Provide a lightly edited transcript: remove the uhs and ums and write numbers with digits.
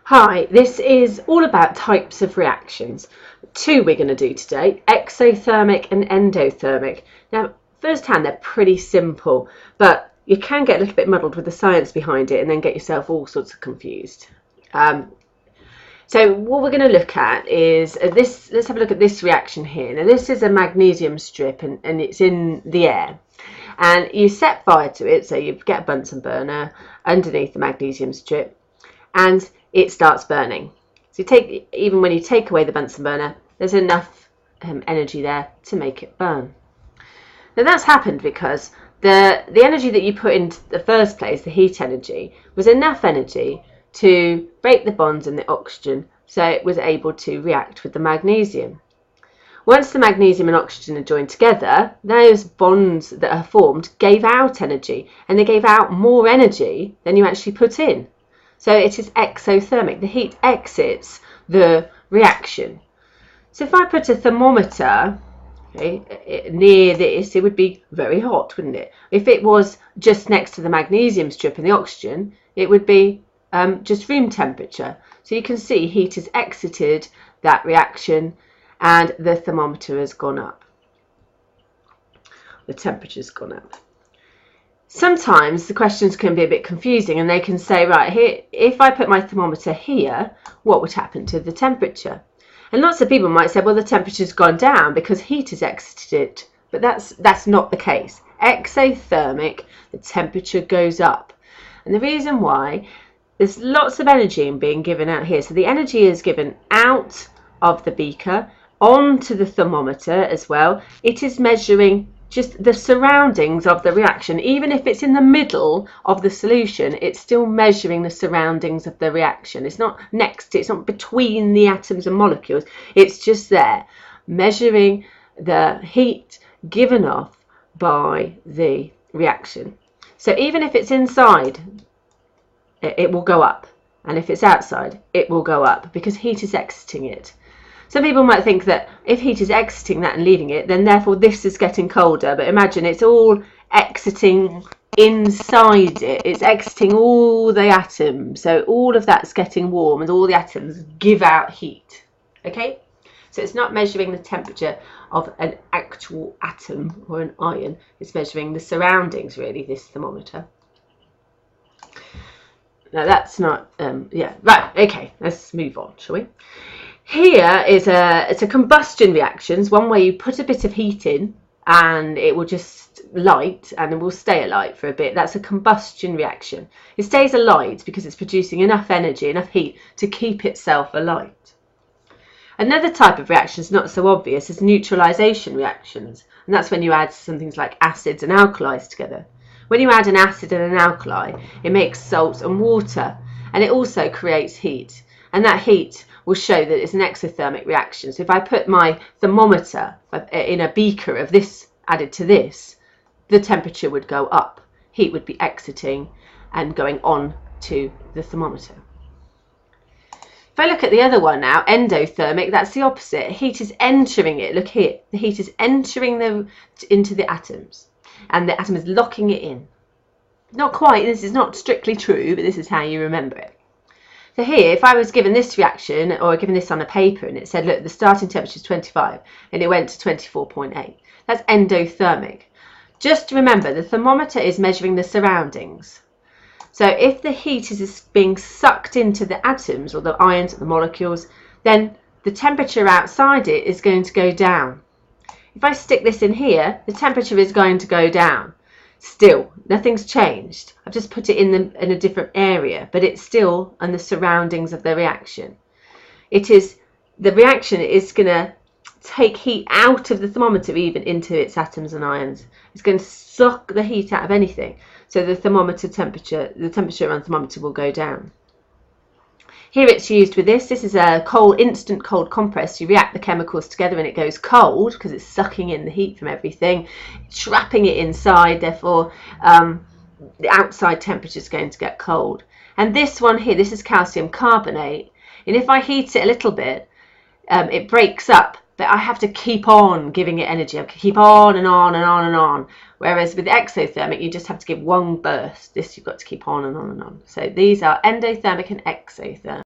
Hi, this is all about types of reactions. Two we're going to do today, exothermic and endothermic. Now, firsthand, they're pretty simple, but you can get a little bit muddled with the science behind it and then get yourself all sorts of confused. So what we're going to look at is this. Let's have a look at this reaction here. Now, this is a magnesium strip and it's in the air. And you set fire to it, so you get a Bunsen burner underneath the magnesium strip, and it starts burning. So even when you take away the Bunsen burner, there's enough energy there to make it burn. Now that's happened because the energy that you put into the first place, the heat energy, was enough energy to break the bonds in the oxygen, so it was able to react with the magnesium. Once the magnesium and oxygen are joined together, those bonds that are formed gave out energy, and they gave out more energy than you actually put in. So it is exothermic. The heat exits the reaction. So if I put a thermometer near this, it would be very hot, wouldn't it? If it was just next to the magnesium strip and the oxygen, it would be just room temperature. So you can see heat has exited that reaction and the thermometer has gone up. The temperature's gone up. Sometimes the questions can be a bit confusing and they can say, right, here, if I put my thermometer here, what would happen to the temperature? And lots of people might say, well, the temperature's gone down because heat has exited it. But that's not the case. Exothermic, the temperature goes up. And the reason why, there's lots of energy being given out here. So the energy is given out of the beaker onto the thermometer as well. It is measuring just the surroundings of the reaction. Even if it's in the middle of the solution, it's still measuring the surroundings of the reaction. It's not next to it, it's not between the atoms and molecules, it's just there, measuring the heat given off by the reaction. So even if it's inside, it will go up, and if it's outside, it will go up because heat is exiting it. Some people might think that if heat is exiting that and leaving it, then therefore this is getting colder. But imagine it's all exiting inside it. It's exiting all the atoms. So all of that's getting warm and all the atoms give out heat. Okay? So it's not measuring the temperature of an actual atom or an ion. It's measuring the surroundings, really, this thermometer. Now that's not, yeah, right, okay, let's move on, shall we? Here is it's a combustion reaction. It's one where you put a bit of heat in and it will just light and it will stay alight for a bit. That's a combustion reaction. It stays alight because it's producing enough energy, enough heat to keep itself alight. Another type of reaction is not so obvious is neutralization reactions, and that's when you add some things like acids and alkalis together. When you add an acid and an alkali, it makes salts and water, and it also creates heat, and that heat will show that it's an exothermic reaction. So if I put my thermometer in a beaker of this added to this, the temperature would go up. Heat would be exiting and going on to the thermometer. If I look at the other one now, endothermic, that's the opposite. Heat is entering it. Look here. The heat is entering into the atoms, and the atom is locking it in. Not quite. This is not strictly true, but this is how you remember it. So here, if I was given this reaction, or given this on a paper, and it said, look, the starting temperature is 25, and it went to 24.8, that's endothermic. Just remember, the thermometer is measuring the surroundings. So if the heat is being sucked into the atoms, or the ions, or the molecules, then the temperature outside it is going to go down. If I stick this in here, the temperature is going to go down. Still, nothing's changed. I've just put it in a different area, but it's still on the surroundings of the reaction. The reaction is going to take heat out of the thermometer, even into its atoms and ions. It's going to suck the heat out of anything. So the temperature around the thermometer will go down. Here it's used with this. This is a instant cold compress. You react the chemicals together and it goes cold because it's sucking in the heat from everything, trapping it inside. Therefore, the outside temperature is going to get cold. And this one here, this is calcium carbonate. And if I heat it a little bit, it breaks up. But I have to keep on giving it energy. I have to keep on and on and on and on. Whereas with exothermic, you just have to give one burst. This you've got to keep on and on and on. So these are endothermic and exothermic.